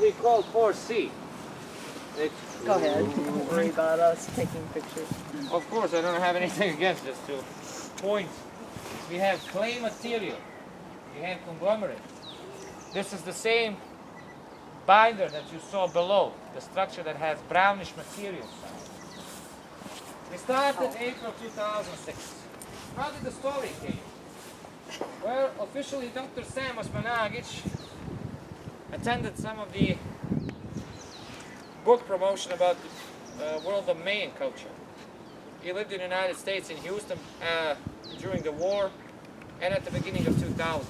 we call 4C. Go ahead. Don't worry about us taking pictures. Of course, I don't have anything against this to point. We have clay material. We have conglomerate. This is the same binder that you saw below, the structure that has brownish material. We started April 2006. How did the story came? Well, officially Dr. Sam Osmanagic attended some of the book promotion about the world of Mayan culture. He lived in the United States in Houston during the war and at the beginning of 2000.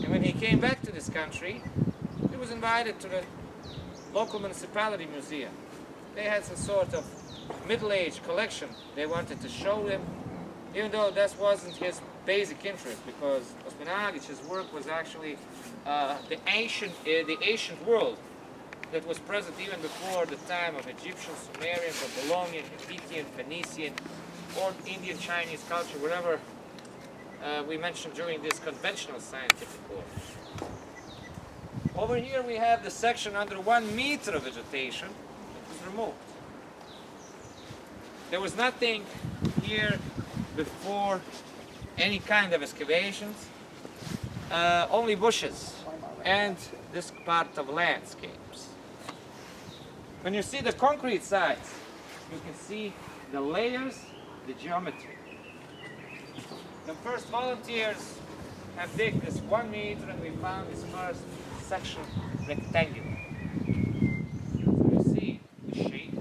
And when he came back to this country, he was invited to the local municipality museum. They had some sort of middle-age collection they wanted to show him, even though that wasn't his basic interest, because Osmanagic's work was actually the ancient world that was present even before the time of Egyptian, Sumerian, Babylonian, Hittite, Phoenician, or Indian Chinese culture, whatever we mentioned during this conventional scientific course. Over here we have the section under 1 meter of vegetation that was removed. There was nothing here before any kind of excavations, only bushes and this part of landscapes. When you see the concrete sides, you can see the layers, the geometry. The first volunteers have digged this 1 meter and we found this first section rectangular. So you see the shape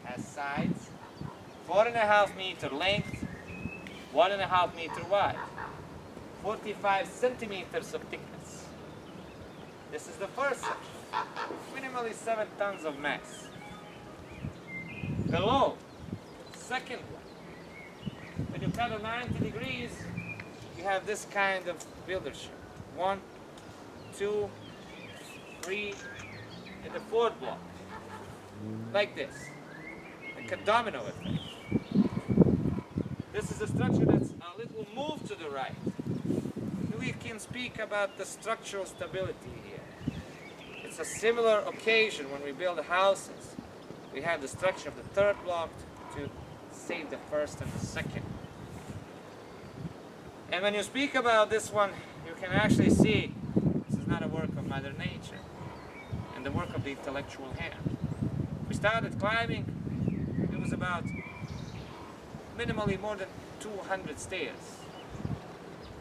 has sides, 4.5 meter length, 1.5 meter wide, 45 centimeters of thickness. This is the first section, minimally 7 tons of mass. Below, second one, when you cut at 90 degrees, you have this kind of builder shape. 1, 2, 3, and the 4th block, like this, like a domino effect. This is a structure that's a little moved to the right. We can speak about the structural stability here. It's a similar occasion when we build houses. We have the structure of the 3rd block to save the 1st and the 2nd. And when you speak about this one, you can actually see this is not a work of Mother Nature and the work of the intellectual hand. We started climbing, it was about minimally more than 200 stairs.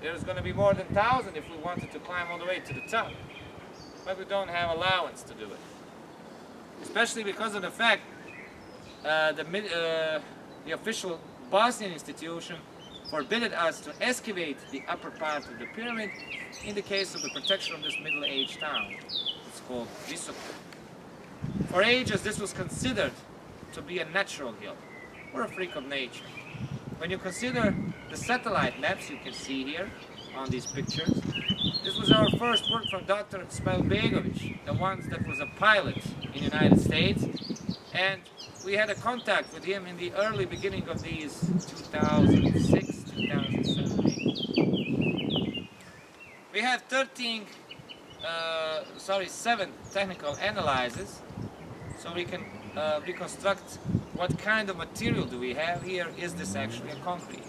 There's going to be more than 1,000 if we wanted to climb all the way to the top. But we don't have allowance to do it. Especially because of the fact the official Bosnian institution forbidden us to excavate the upper part of the pyramid in the case of the protection of this middle-aged town. It's called Visoko. For ages this was considered to be a natural hill or a freak of nature. When you consider the satellite maps you can see here on these pictures, this was our first work from Dr. Smilbegovic, the one that was a pilot in the United States, and we had a contact with him in the early beginning of these 2006, 2007. We have 7 technical analyses, so we can reconstruct what kind of material do we have. Here is this actually a concrete.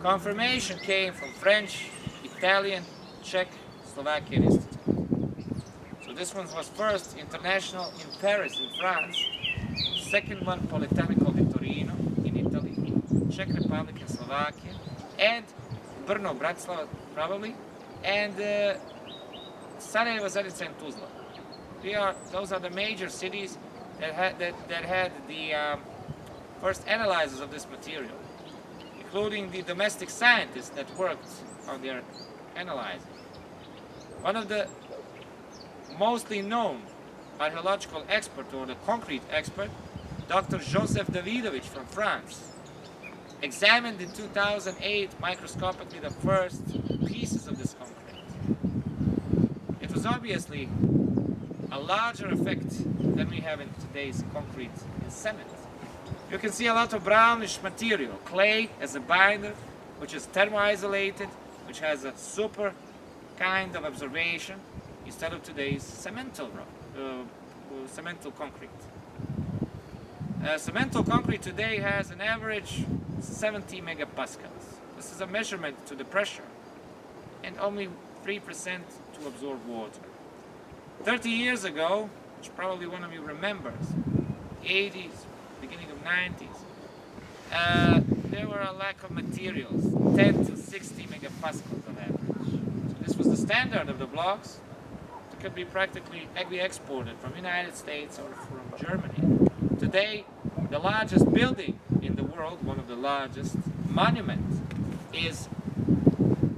Confirmation came from French, Italian, Czech, Slovakian Institute. So this one was first international in Paris in France, second one Politecnico di Torino in Italy, Czech Republic in Slovakia, and Brno, Bratislava probably, and Sarajevo, Zenica and Tuzla. Those are the major cities that had the first analyzers of this material, including the domestic scientists that worked on their analyzing. One of the mostly known archaeological expert, or the concrete expert, Dr. Joseph Davidovich from France, examined in 2008 microscopically the first pieces of this concrete. It was obviously a larger effect than we have in today's concrete and cement. You can see a lot of brownish material, clay as a binder, which is thermo-isolated, which has a super kind of absorption, instead of today's cemental concrete. Cemental concrete today has an average 70 megapascals. This is a measurement to the pressure, and only 3% to absorb water. 30 years ago, which probably one of you remembers, 80s, beginning of 90s, there were a lack of materials, 10 to 60 megapascals on average. So this was the standard of the blocks that could be practically exported from the United States or from Germany. Today, the largest building in the world, one of the largest monuments, is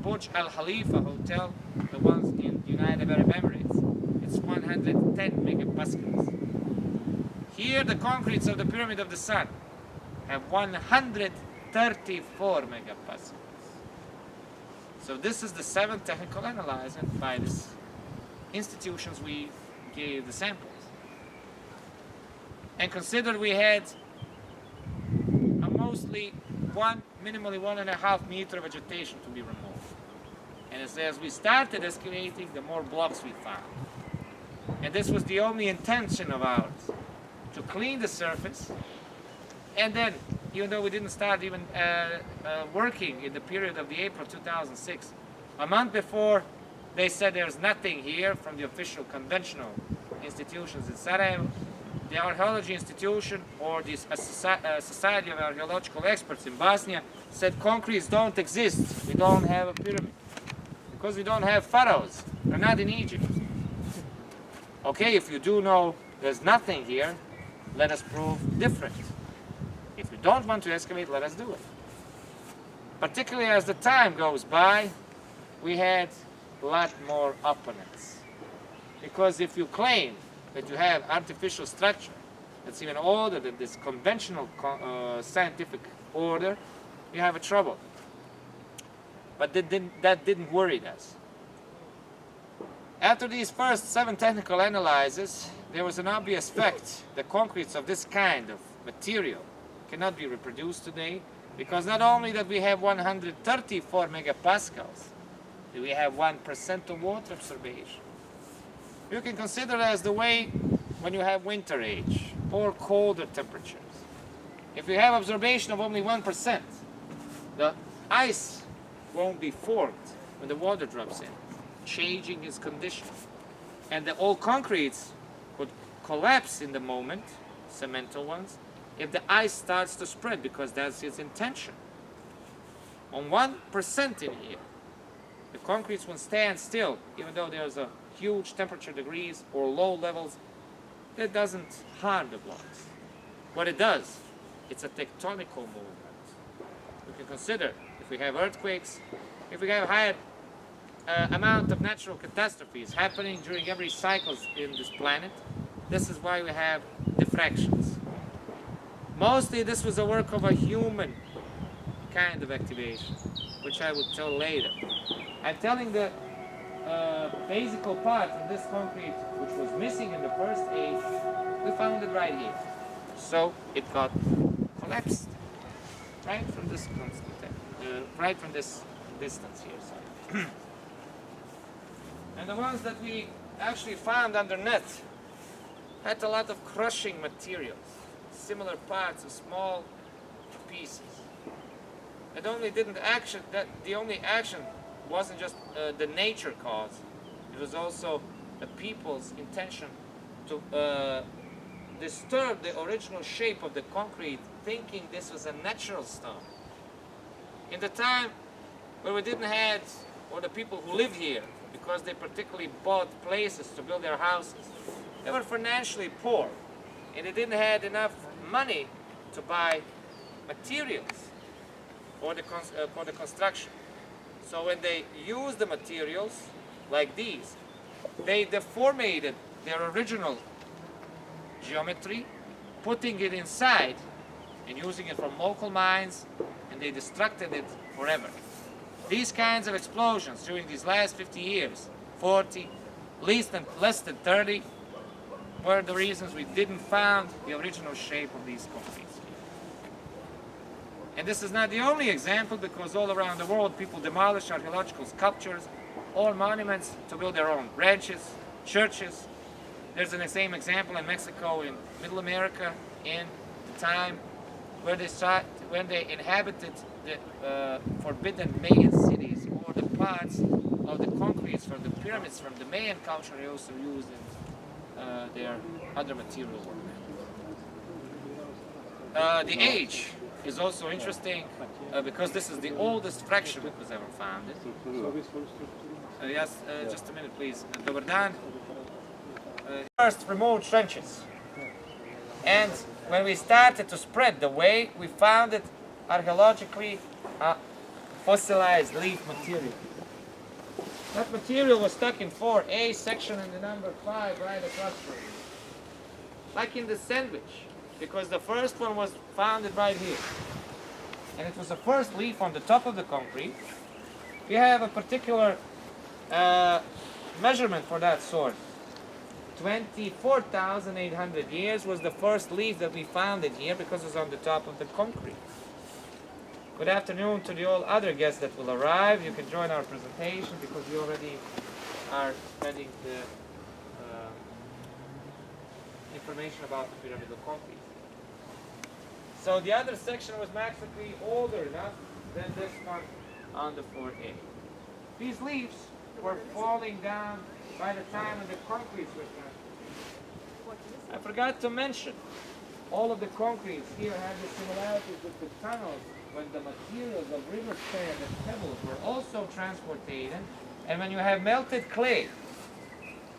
Burj Al Khalifa Hotel, the ones in United Arab Emirates. It's 110 megapascals. Here, the concretes of the Pyramid of the Sun have 134 megapascals. So this is the 7th technical analyzer by these institutions we gave the samples. And consider we had a mostly minimally 1.5 meter vegetation to be removed. And as we started excavating, the more blocks we found. And this was the only intention of ours, to clean the surface. And then, even though we didn't start even working in the period of the April 2006, a month before, they said there's nothing here from the official conventional institutions in Sarajevo. The Archaeology Institution or the Society of Archaeological Experts in Bosnia said concretes don't exist. We don't have a pyramid. Because we don't have pharaohs. They're not in Egypt. Okay, if you do know there's nothing here, let us prove different. If we don't want to excavate, let us do it. Particularly as the time goes by, we had a lot more opponents. Because if you claim that you have artificial structure that's even older than this conventional scientific order, you have a trouble. But that didn't worry us. After these first 7 technical analyses, there was an obvious fact that concretes of this kind of material cannot be reproduced today, because not only that we have 134 megapascals, do we have 1% of water absorption. You can consider it as the way when you have winter age or colder temperatures. If you have absorption of only 1%, the ice won't be formed when the water drops in, changing its condition. And the old concretes would collapse in the moment, cemental ones, if the ice starts to spread, because that's its intention. On 1% in here, the concretes will stand still, even though there's a huge temperature degrees or low levels. It doesn't harm the blocks. What it does, it's a tectonical movement. We can consider if we have earthquakes, if we have higher amount of natural catastrophes happening during every cycle in this planet, this is why we have diffractions. Mostly this was a work of a human kind of activation, which I will tell later. I'm telling the basic part in this concrete, which was missing in the first age, we found it right here. So it got collapsed right from this distance here. Sorry. And the ones that we actually found underneath had a lot of crushing materials, similar parts of small pieces. It only the only action wasn't just the nature cause, it was also the people's intention to disturb the original shape of the concrete, thinking this was a natural stone. In the time where we didn't have, or the people who live here, because they particularly bought places to build their houses, they were financially poor, and they didn't have enough money to buy materials for the construction. So when they used the materials like these, they deformated their original geometry, putting it inside and using it from local mines, and they destructed it forever. These kinds of explosions during these last 50 years, 40, less than 30, were the reasons we didn't find the original shape of these concretes. And this is not the only example, because all around the world people demolish archaeological sculptures all monuments to build their own ranches, churches. There's the same example in Mexico, in Middle America, in the time where when they inhabited the forbidden Mayan cities, or the parts of the concretes for the pyramids from the Mayan culture they also used in their other material work. The age is also interesting because this is the oldest fracture that was ever founded. Yes, just a minute, please. Dobar dan. First removed trenches. And when we started to spread the way, we found it archaeologically fossilized leaf material. That material was stuck in 4A section and the number 5 right across from it. Like in the sandwich, because the first one was founded right here. And it was the first leaf on the top of the concrete. We have a particular measurement for that sort. 24,800 years was the first leaf that we found in here because it was on the top of the concrete. Good afternoon to the all other guests that will arrive. You can join our presentation because we already are spreading the information about the pyramidal concrete. So the other section was maximally older enough than this one on the 4A. These leaves were falling down by the time of the concrete was done. I forgot to mention, all of the concretes here had the similarities with the tunnels when the materials of river sand and pebbles were also transported. And when you have melted clay,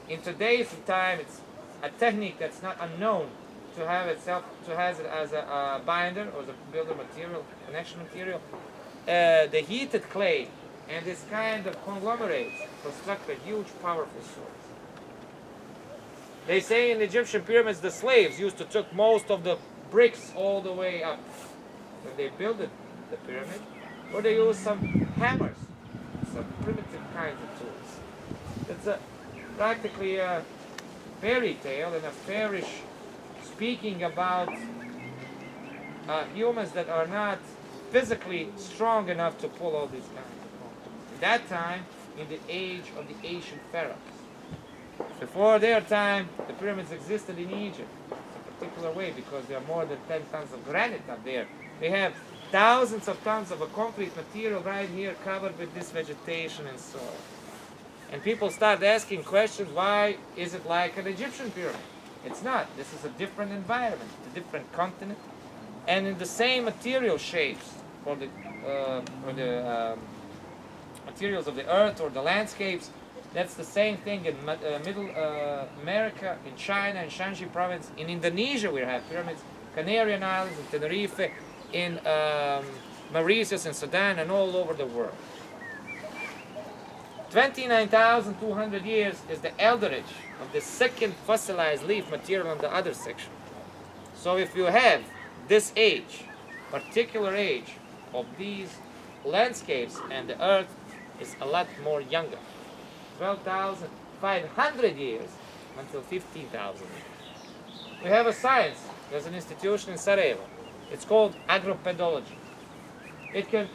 in today's time it's a technique that's not unknown to have it as a binder or as a builder material, connection material. The heated clay and this kind of conglomerates construct a huge, powerful source. They say in the Egyptian pyramids the slaves used to took most of the bricks all the way up when they built the pyramid, or they used some hammers, some primitive kinds of tools. It's practically a fairy tale and a fairish speaking about humans that are not physically strong enough to pull all these kinds of things. At that time, in the age of the ancient pharaohs. Before their time, the pyramids existed in Egypt in a particular way because there are more than 10 tons of granite up there. They have thousands of tons of a concrete material right here covered with this vegetation and soil. And people start asking questions, why is it like an Egyptian pyramid? It's not. This is a different environment, a different continent, and in the same material shapes for the materials of the earth or the landscapes. That's the same thing in Middle America, in China, in Shanxi province. In Indonesia we have pyramids, Canarian Islands, in Tenerife, in Mauritius, in Sudan, and all over the world. 29,200 years is the elderage of the second fossilized leaf material on the other section. So if you have this age, particular age of these landscapes, and the earth is a lot more younger. 12,500 years until 15,000 years. We have a science, there's an institution in Sarajevo. It's called agropedology. It can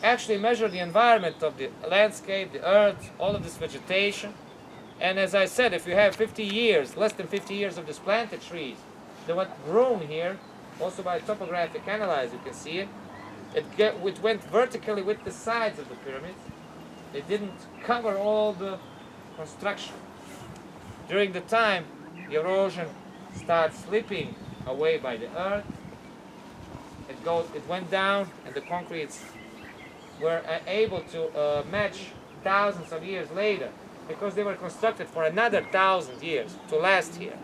actually measure the environment of the landscape, the earth, all of this vegetation. And as I said, if you have 50 years, less than 50 years of these planted trees, they were grown here, also by topographic analysis, you can see it. It went vertically with the sides of the pyramids. They didn't cover all the construction. During the time, the erosion starts slipping away by the earth. It went down, and the concretes were able to match thousands of years later because they were constructed for another 1,000 years to last here.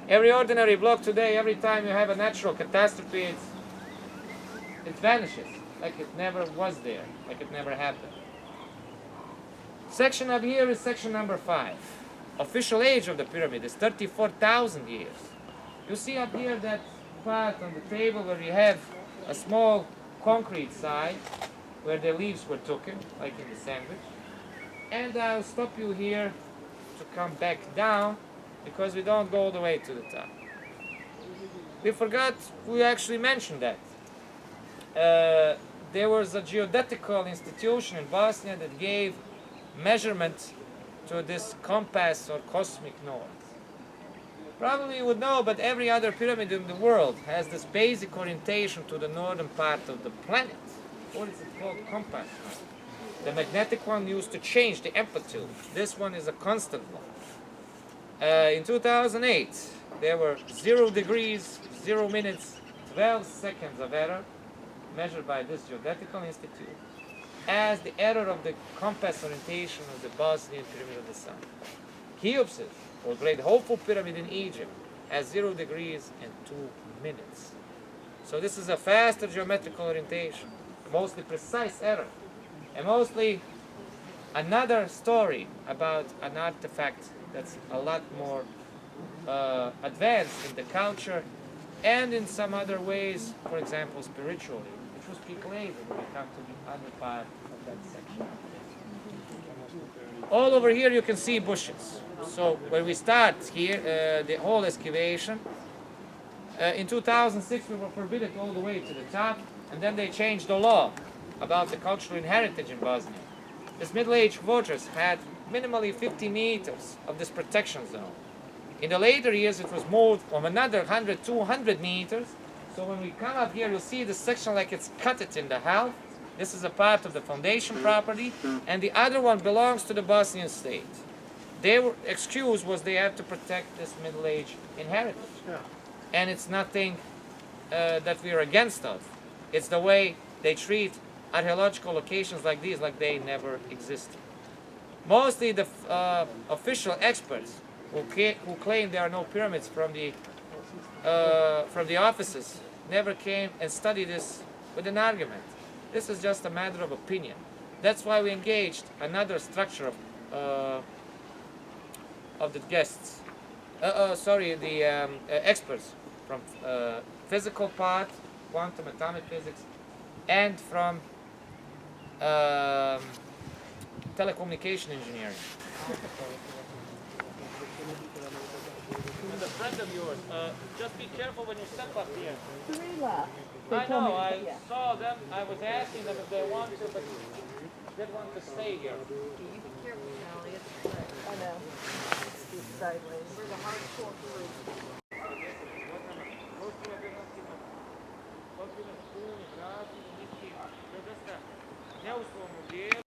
Every ordinary block today, every time you have a natural catastrophe, it vanishes, like it never was there, like it never happened. Section up here is section number 5. Official age of the pyramid is 34,000 years. You see up here that part on the table where you have a small concrete side where the leaves were taken, like in the sandwich. And I'll stop you here to come back down because we don't go all the way to the top. We actually mentioned that. There was a geodetical institution in Bosnia that gave measurement to this compass or cosmic north. Probably you would know, but every other pyramid in the world has this basic orientation to the northern part of the planet. What is it called? Compass. The magnetic one used to change the amplitude. This one is a constant one. In 2008, there were 0 degrees, 0 minutes, 12 seconds of error measured by this geodetical institute as the error of the compass orientation of the Bosnian Pyramid of the Sun. Cheopsis, or Great Hopeful Pyramid in Egypt, has 0 degrees and 2 minutes. So this is a faster geometrical orientation, mostly precise error, and mostly another story about an artifact that's a lot more advanced in the culture and in some other ways, for example, spiritually, which will speak later when we come to the other part of that section. All over here you can see bushes. So when we start here, the whole excavation, in 2006 we were forbidden all the way to the top, and then they changed the law about the cultural heritage in Bosnia. This Middle-Age fortress had minimally 50 meters of this protection zone. In the later years it was moved from another 100, 200 meters. So when we come up here, you'll see the section like it's cut it in the half. This is a part of the foundation property, and the other one belongs to the Bosnian state. Their excuse was they have to protect this Middle-Age heritage. Yeah. And it's nothing that we are against of. It's the way they treat archaeological locations like these, like they never existed. Mostly the official experts who claim there are no pyramids from the offices never came and studied this with an argument. This is just a matter of opinion. That's why we engaged another structure of the guests. The experts from physical part, quantum atomic physics, and from telecommunication engineering. With a friend of yours, just be careful when you step up here. 3 left. I know, I saw them, I was asking them if they want to, but they want to stay here. You be careful, Sally. It's I know. It's sideways. we're the hardcore crew.